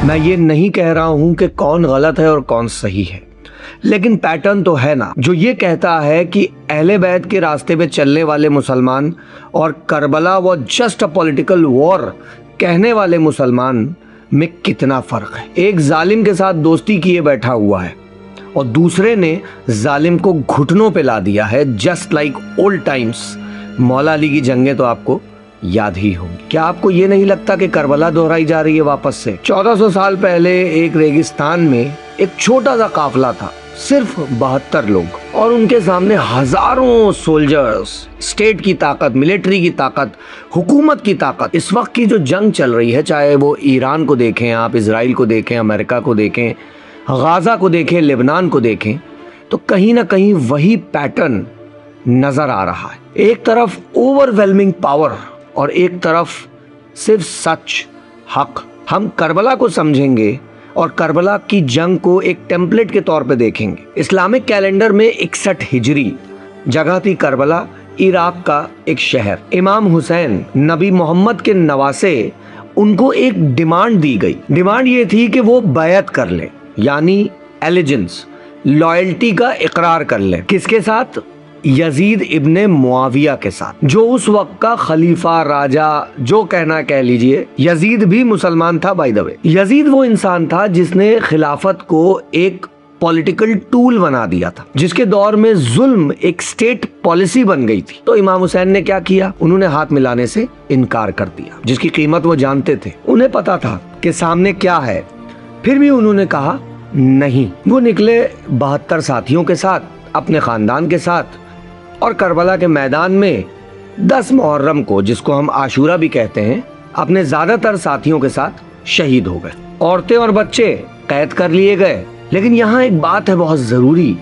मैं ये नहीं कह रहा हूं कि कौन गलत है और कौन सही है, लेकिन पैटर्न तो है ना, जो ये कहता है कि अहले बैत के रास्ते पे चलने वाले मुसलमान और करबला वो जस्ट अ पॉलिटिकल वॉर कहने वाले मुसलमान में कितना फर्क है। एक जालिम के साथ दोस्ती किए बैठा हुआ है और दूसरे ने जालिम को घुटनों पे ला दिया है, जस्ट लाइक ओल्ड टाइम्स। मौला अली की जंगें तो आपको याद ही होंगी। क्या आपको ये नहीं लगता कि करबला दोहराई जा रही है वापस से? 1400 साल पहले एक रेगिस्तान में एक छोटा सा काफिला था, सिर्फ 72 लोग, और उनके सामने हजारों सोल्जर्स, स्टेट की ताकत, मिलिट्री की ताकत, हुकूमत की ताकत। इस वक्त की जो जंग चल रही है, चाहे वो ईरान को देखें आप, इसराइल को देखें, अमेरिका को देखें, गाजा को देखें, लेबनान को देखें, तो कहीं ना कहीं वही पैटर्न नजर आ रहा है। एक तरफ ओवरवेलमिंग पावर और एक तरफ सिर्फ सच, हक। हम करबला को समझेंगे और करबला की जंग को एक टेम्पलेट के तौर पे देखेंगे। इस्लामिक कैलेंडर में 61 हिजरी जगह थी करबला, इराक का एक शहर। इमाम हुसैन नबी मोहम्मद के नवासे, उनको एक डिमांड दी गई। डिमांड ये थी कि वो बैत कर ले, यानी एलिजेंस, लॉयल्टी का इकरार कर ले। किसके साथ? यजीद इब्ने मुआविया के साथ, जो उस वक्त का खलीफा, राजा, जो कहना कह लीजिए। यजीद भी मुसलमान था बाय द वे। यजीद वो इंसान था जिसने खिलाफत को एक पॉलिटिकल टूल बना दिया था, जिसके दौर में जुल्म एक स्टेट पॉलिसी बन गई थी। तो इमाम हुसैन ने क्या किया? उन्होंने हाथ मिलाने से इनकार कर दिया, जिसकी कीमत वो जानते थे। उन्हें पता था कि सामने क्या है, फिर भी उन्होंने कहा नहीं। वो निकले 72 साथियों के साथ, अपने खानदान के साथ, और करबला के मैदान में 10 मुहर्रम को, जिसको हम आशूरा भी कहते हैं, अपने ज्यादातर साथियों के साथ शहीद हो गए। औरतें और बच्चे कैद कर लिए गए। लेकिन यहाँ एक बात है बहुत जरूरी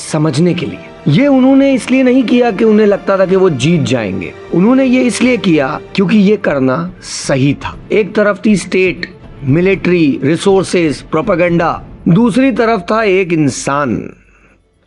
समझने के लिए। ये उन्होंने इसलिए नहीं किया कि उन्हें लगता था कि वो जीत जाएंगे। उन्होंने ये इसलिए किया क्योंकि ये करना सही था। एक तरफ थी स्टेट, मिलिट्री, रिसोर्सेज, प्रोपेगेंडा। दूसरी तरफ था एक इंसान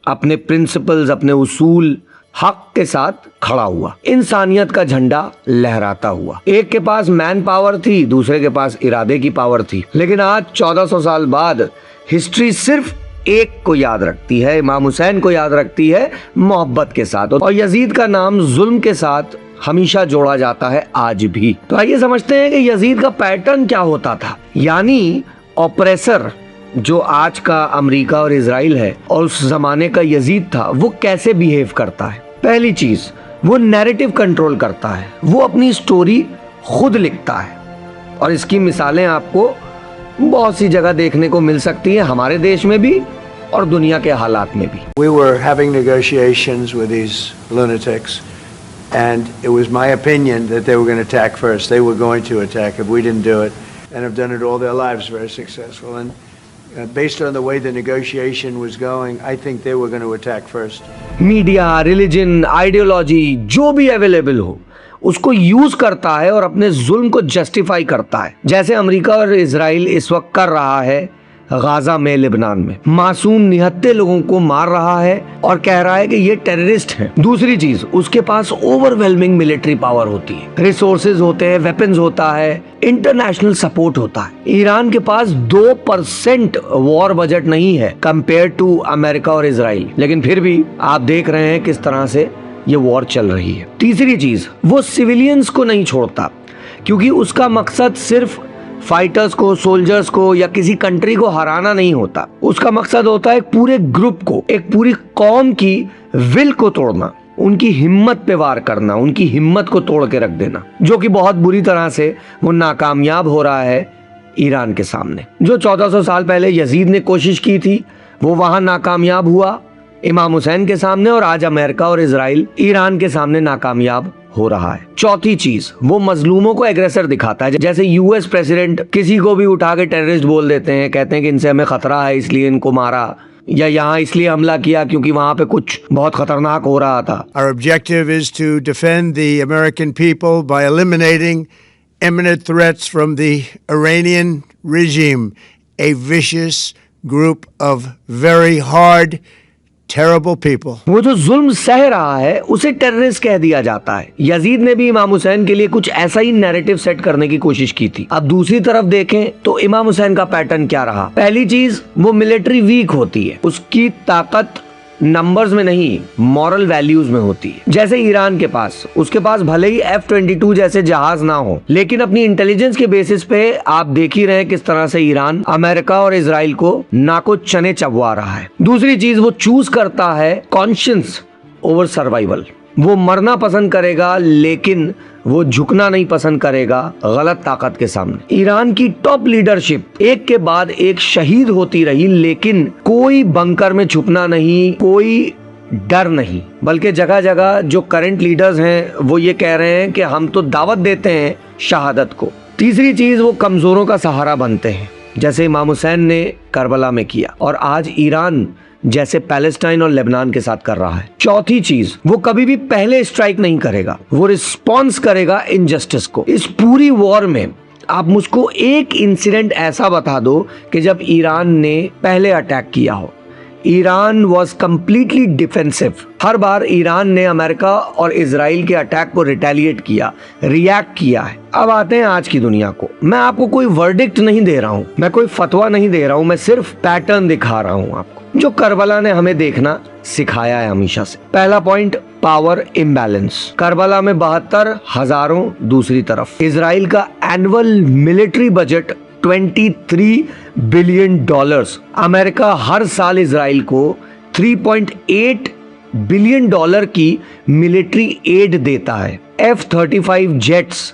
अपने प्रिंसिपल्स, अपने उसूल, हक के साथ खड़ा हुआ, इंसानियत का झंडा लहराता हुआ। एक के पास मैन पावर थी, दूसरे के पास इरादे की पावर थी। लेकिन आज 1400 साल बाद हिस्ट्री सिर्फ एक को याद रखती है, इमाम हुसैन को याद रखती है, मोहब्बत के साथ। और यजीद का नाम जुल्म के साथ हमेशा जोड़ा जाता है आज भी। तो आइए समझते हैं कि यजीद का पैटर्न क्या होता था। यानी ऑपरेसर जो आज का अमेरिका और इजराइल है, और उस जमाने का यजीद था, वो कैसे बिहेव करता है। पहली चीज, वो नैरेटिव कंट्रोल करता है। वो अपनी स्टोरी खुद लिखता है, और इसकी मिसालें आपको बहुत सी जगह देखने को मिल सकती है, हमारे देश में भी और दुनिया के हालात में भी। We were having negotiations with these lunatics, and it was my opinion that they were going to attack first. They were going to attack if we didn't do it, and have done it all their lives very successful. And based on the way the negotiation was going, I think they were going to attack first. Media, religion, ideology जो भी available हो, उसको use करता है और अपने जुल्म को जस्टिफाई करता है, जैसे अमेरिका और इजराइल इस वक्त कर रहा है गाजा में, लेबनान में। मासूम निहत्थे लोगों को मार रहा है और कह रहा है कि ये टेररिस्ट हैं। दूसरी चीज, उसके पास ओवरवेलमिंग मिलिट्री पावर होती है, रिसोर्सेज होते हैं, वेपन्स होता है, इंटरनेशनल सपोर्ट होता है। ईरान के पास 2% वॉर बजट नहीं है कंपेयर टू अमेरिका और इजराइल, लेकिन फिर भी आप देख रहे हैं किस तरह से ये वॉर चल रही है। तीसरी चीज, वो सिविलियंस को नहीं छोड़ता, क्योंकि उसका मकसद सिर्फ फाइटर्स को, सोल्जर्स को या किसी कंट्री को हराना नहीं होता। उसका मकसद होता है एक पूरे ग्रुप को, एक पूरी कौम की विल को तोड़ना, उनकी हिम्मत पे वार करना, उनकी हिम्मत को तोड़ के रख देना, जो कि बहुत बुरी तरह से वो नाकामयाब हो रहा है ईरान के सामने। जो 1400 साल पहले यजीद ने कोशिश की थी, वो वहां नाकामयाब हुआ इमाम हुसैन के सामने, और आज अमेरिका और इजराइल ईरान के सामने नाकामयाब हो रहा है। चौथी चीज, वो मजलूमों को एग्रेसर दिखाता है। जैसे यूएस प्रेसिडेंट किसी को भी उठा के टेररिस्ट बोल देते हैं, कहते हैं कि इनसे हमें खतरा है इसलिए इनको मारा, या यहाँ इसलिए हमला किया क्योंकि वहां पे कुछ बहुत खतरनाक हो रहा था। Our objective is to defend the American people by eliminating imminent threats from the Iranian regime, a vicious group of very hard terrible people. वो जो जुल्म सह रहा है उसे टेररिस्ट कह दिया जाता है। यजीद ने भी इमाम हुसैन के लिए कुछ ऐसा ही नैरेटिव सेट करने की कोशिश की थी। अब दूसरी तरफ देखें तो इमाम हुसैन का पैटर्न क्या रहा। पहली चीज, वो मिलिट्री वीक होती है, उसकी ताकत नंबर्स में नहीं मॉरल वैल्यूज में होती है। जैसे ईरान के पास, उसके पास भले ही F-22 जैसे जहाज ना हो, लेकिन अपनी इंटेलिजेंस के बेसिस पे आप देख ही रहे हैं किस तरह से ईरान अमेरिका और इजराइल को नाको चने चबवा रहा है। दूसरी चीज, वो चूज करता है कॉन्शियंस ओवर सर्वाइवल। वो मरना पसंद करेगा लेकिन वो झुकना नहीं पसंद करेगा गलत ताकत के सामने। ईरान की टॉप लीडरशिप एक के बाद एक शहीद होती रही, लेकिन कोई बंकर में छुपना नहीं, कोई डर नहीं, बल्कि जगह जगह जो करंट लीडर्स हैं वो ये कह रहे हैं कि हम तो दावत देते हैं शहादत को। तीसरी चीज, वो कमजोरों का सहारा बनते हैं, जैसे इमाम हुसैन ने करबला में किया और आज ईरान जैसे पैलेस्टाइन और लेबनान के साथ कर रहा है। चौथी चीज, वो कभी भी पहले स्ट्राइक नहीं करेगा, वो रिस्पॉन्स करेगा इनजस्टिस को। इस पूरी वॉर में आप मुझको एक इंसिडेंट ऐसा बता दो कि जब ईरान ने पहले अटैक किया हो। Iran was completely defensive. Her bar Iran ने अमेरिका और इजराइल के अटैक को रिटेलिएट किया, रिएक्ट किया है। अब आते हैं आज की दुनिया को। मैं आपको कोई वर्डिक्ट नहीं दे रहा हूँ, मैं कोई फतवा नहीं दे रहा हूँ, मैं सिर्फ पैटर्न दिखा रहा हूँ आपको जो करबला ने हमें देखना सिखाया है हमेशा से। पहला पॉइंट, पावर इम्बैलेंस। करबला में 72 हजारों, दूसरी तरफ इजराइल का annual military budget $23 billion. America हर साल इजराइल को $3.8 बिलियन की मिलिट्री एड देता है। F-35 जेट्स,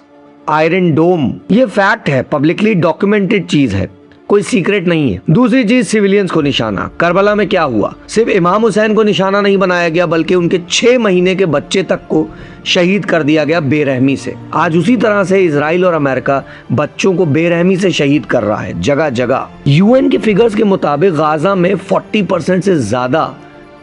आयरन डोम, ये फैक्ट है, पब्लिकली डॉक्यूमेंटेड चीज है, कोई सीक्रेट नहीं है। दूसरी चीज, सिविलियंस को निशाना। करबला में क्या हुआ, सिर्फ इमाम हुसैन को निशाना नहीं बनाया गया बल्कि उनके 6 महीने के बच्चे तक को शहीद कर दिया गया बेरहमी से। आज उसी तरह से इजराइल और अमेरिका बच्चों को बेरहमी से शहीद कर रहा है जगह जगह। यूएन के फिगर्स के मुताबिक गाजा में 40% से ज्यादा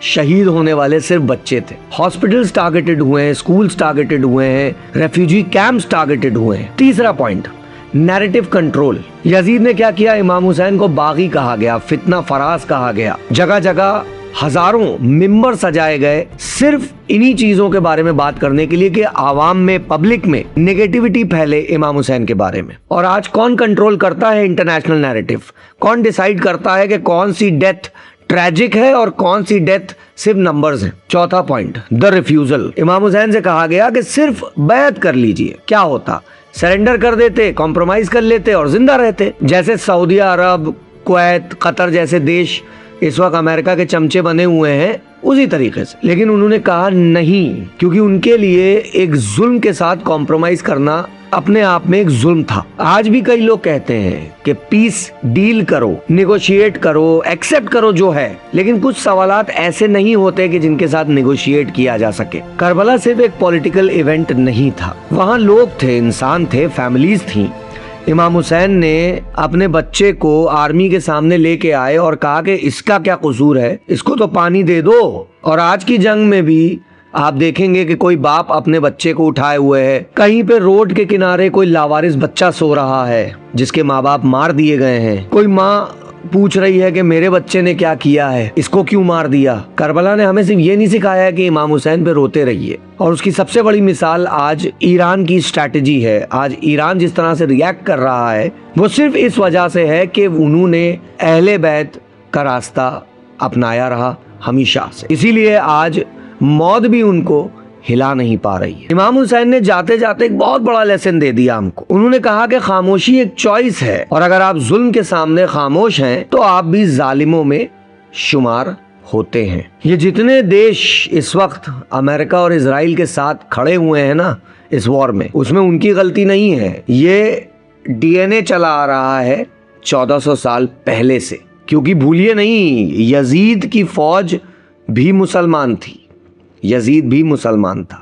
शहीद होने वाले सिर्फ बच्चे थे। हॉस्पिटल्स टारगेटेड हुए हैं, स्कूल्स टारगेटेड हुए हैं, रेफ्यूजी कैंप्स टारगेटेड हुए हैं। तीसरा पॉइंट, नैरेटिव कंट्रोल। यजीद ने क्या किया, इमाम हुसैन को बागी कहा गया, फितना फराज कहा गया, जगह जगह हजारों मिंबर सजाए गए सिर्फ इन्हीं चीजों के बारे में बात करने के लिए कि आवाम में, पब्लिक में नेगेटिविटी फैले इमाम हुसैन के बारे में। और आज कौन कंट्रोल करता है इंटरनेशनल नैरेटिव? कौन डिसाइड करता है कि कौन सी डेथ ट्रैजिक है और कौन सी डेथ सिर्फ नंबर्स हैं? चौथा पॉइंट, द रिफ्यूजल। इमाम हुसैन से कहा गया कि सिर्फ बैत कर लीजिए, क्या होता, सरेंडर कर देते, कॉम्प्रोमाइज कर लेते और जिंदा रहते। जैसे सऊदी अरब, कुवैत, कतर जैसे देश इस वक्त अमेरिका के चमचे बने हुए हैं, उसी तरीके से। लेकिन उन्होंने कहा नहीं, क्योंकि उनके लिए एक जुल्म के साथ कॉम्प्रोमाइज करना अपने आप में एक जुल्म था। आज भी कई लोग कहते हैं कि पीस डील करो, निगोशिएट करो, एक्सेप्ट करो जो है, लेकिन कुछ सवालात ऐसे नहीं होते कि जिनके साथ निगोशिएट किया जा सके। करबला सिर्फ एक पॉलिटिकल इवेंट नहीं था, वहाँ लोग थे, इंसान थे, फैमिलीज थी। इमाम हुसैन ने अपने बच्चे को आर्मी के सामने लेके आए और कहा कि इसका क्या कसूर है, इसको तो पानी दे दो। और आज की जंग में भी आप देखेंगे कि कोई बाप अपने बच्चे को उठाए हुए है, कहीं पे रोड के किनारे कोई लावारिस बच्चा सो रहा है जिसके माँ बाप मार दिए गए हैं, कोई माँ पूछ रही है कि मेरे बच्चे ने क्या किया है, इसको क्यों मार दिया। करबला ने हमें सिर्फ ये नहीं सिखाया कि इमाम हुसैन पे रोते रहिए, और उसकी सबसे बड़ी मिसाल आज ईरान की स्ट्रैटेजी है। आज ईरान जिस तरह से रिएक्ट कर रहा है वो सिर्फ इस वजह से है कि उन्होंने अहले बैत का रास्ता अपनाया रहा हमेशा से, इसीलिए आज मौत भी उनको हिला नहीं पा रही है। इमाम हुसैन ने जाते जाते एक बहुत बड़ा लेसन दे दिया हमको। उन्होंने कहा कि खामोशी एक चॉइस है, और अगर आप जुल्म के सामने खामोश हैं तो आप भी जालिमों में शुमार होते हैं। ये जितने देश इस वक्त अमेरिका और इजराइल के साथ खड़े हुए हैं ना इस वॉर में, उसमें उनकी गलती नहीं है। ये डीएनए चला आ रहा है 1400 साल पहले से, क्योंकि भूलिए नहीं, यजीद की फौज भी मुसलमान थी, यजीद भी मुसलमान था।